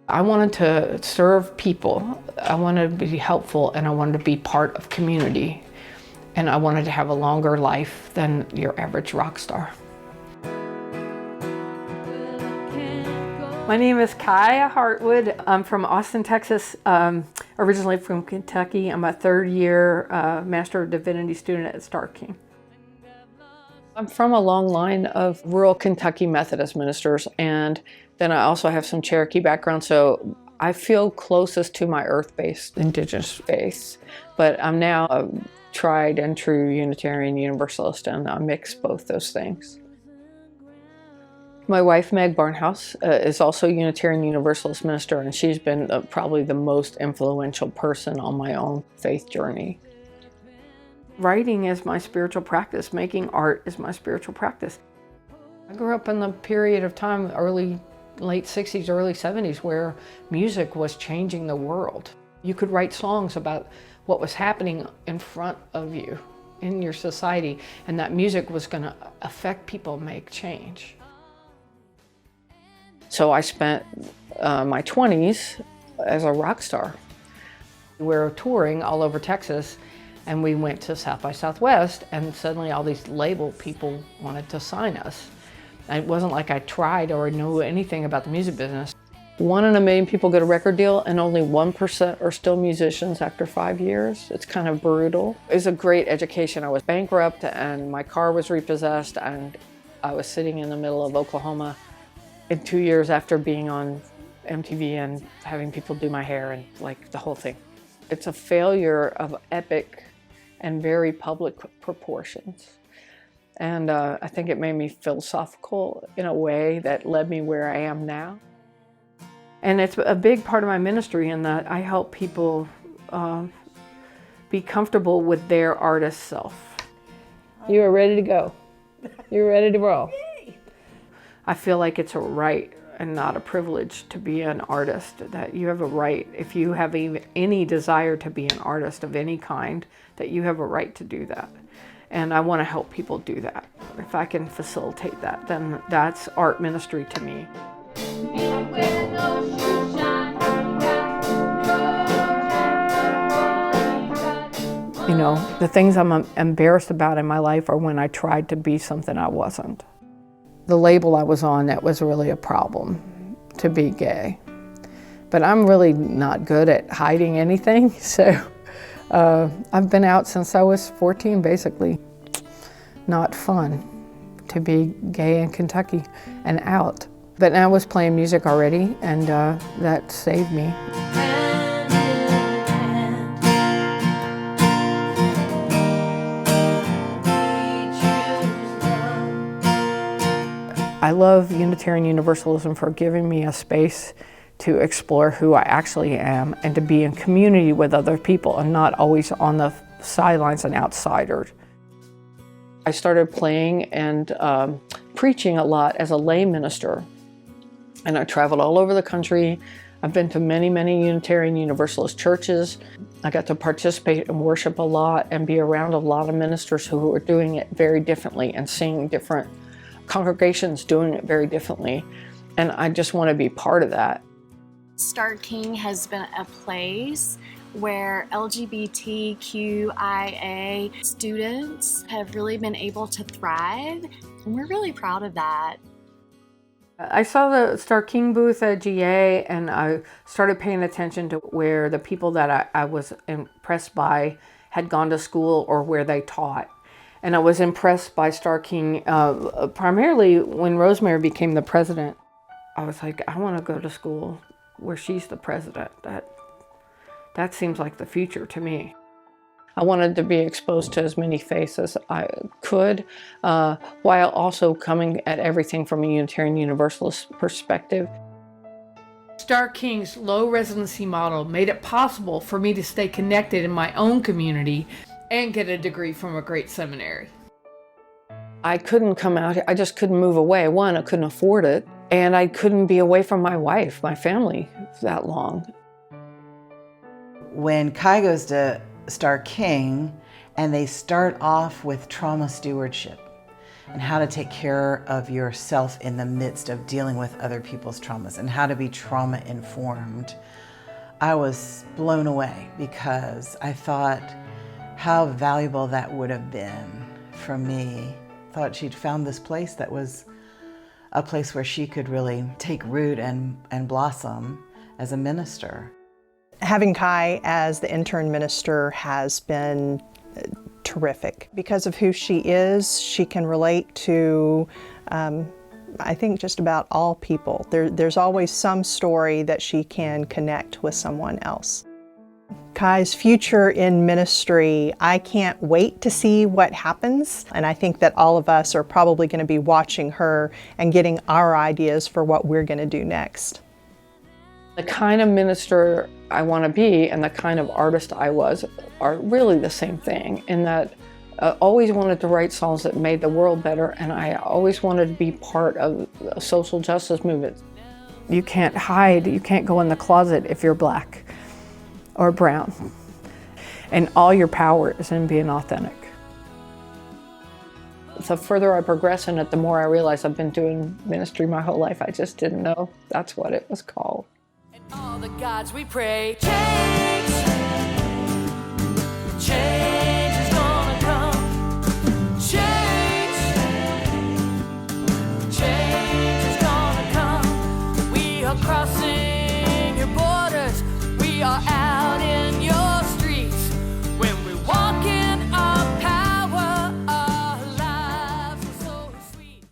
I wanted to serve people, I wanted to be helpful, and I wanted to be part of community. And I wanted to have a longer life than your average rock star. My name is Kiya Heartood. I'm from Austin, Texas, originally from Kentucky. I'm a third-year Master of Divinity student at Starr King. I'm from a long line of rural Kentucky Methodist ministers, and then I also have some Cherokee background, so I feel closest to my earth-based indigenous faith. But I'm now a tried and true Unitarian Universalist, and I mix both those things. My wife, Meg Barnhouse, is also a Unitarian Universalist minister, and she's been probably the most influential person on my own faith journey. Writing is my spiritual practice. Making art is my spiritual practice. I grew up in the period of time, late 60s, early 70s, where music was changing the world. You could write songs about what was happening in front of you in your society, and that music was going to affect people, make change. So I spent my 20s as a rock star. We were touring all over Texas, and we went to South by Southwest, and suddenly all these label people wanted to sign us. And it wasn't like I tried or knew anything about the music business. 1 in a million people get a record deal, and only 1% are still musicians after 5 years. It's kind of brutal. It was a great education. I was bankrupt, and my car was repossessed, and I was sitting in the middle of Oklahoma in 2 years after being on MTV and having people do my hair and like the whole thing. It's a failure of epic and very public proportions. And I think it made me philosophical in a way that led me where I am now. And it's a big part of my ministry in that I help people be comfortable with their artist self. You are ready to go. You're ready to roll. I feel like it's a right and not a privilege to be an artist, that you have a right, if you have any desire to be an artist of any kind, that you have a right to do that. And I want to help people do that. If I can facilitate that, then that's art ministry to me. You know, the things I'm embarrassed about in my life are when I tried to be something I wasn't. The label I was on, that was really a problem, to be gay. But I'm really not good at hiding anything, so I've been out since I was 14, basically. Not fun to be gay in Kentucky and out. But I was playing music already, and that saved me. I love Unitarian Universalism for giving me a space to explore who I actually am and to be in community with other people and not always on the sidelines and outsiders. I started playing and preaching a lot as a lay minister, and I traveled all over the country. I've been to many, many Unitarian Universalist churches. I got to participate and worship a lot and be around a lot of ministers who were doing it very differently and seeing different congregations doing it very differently, and I just want to be part of that. Starr King has been a place where LGBTQIA students have really been able to thrive, and we're really proud of that. I saw the Starr King booth at GA, and I started paying attention to where the people that I was impressed by had gone to school or where they taught. And I was impressed by Starr King, primarily when Rosemary became the president. I was like, I want to go to school where she's the president. That seems like the future to me. I wanted to be exposed to as many faiths as I could, while also coming at everything from a Unitarian Universalist perspective. Starr King's low residency model made it possible for me to stay connected in my own community and get a degree from a great seminary. I couldn't come out here. I just couldn't move away. One, I couldn't afford it, and I couldn't be away from my wife, my family, that long. When Kai goes to Starr King, and they start off with trauma stewardship, and how to take care of yourself in the midst of dealing with other people's traumas and how to be trauma informed, I was blown away because I thought how valuable that would have been for me. I thought she'd found this place that was a place where she could really take root and blossom as a minister. Having Kai as the intern minister has been terrific. Because of who she is, she can relate to, I think, just about all people. There's always some story that she can connect with someone else. Kai's future in ministry, I can't wait to see what happens, and I think that all of us are probably going to be watching her and getting our ideas for what we're going to do next. The kind of minister I want to be and the kind of artist I was are really the same thing, in that I always wanted to write songs that made the world better, and I always wanted to be part of a social justice movement. You can't hide, you can't go in the closet if you're black or brown. And all your power is in being authentic. The further I progress in it, the more I realize I've been doing ministry my whole life. I just didn't know that's what it was called. And all the gods we pray change.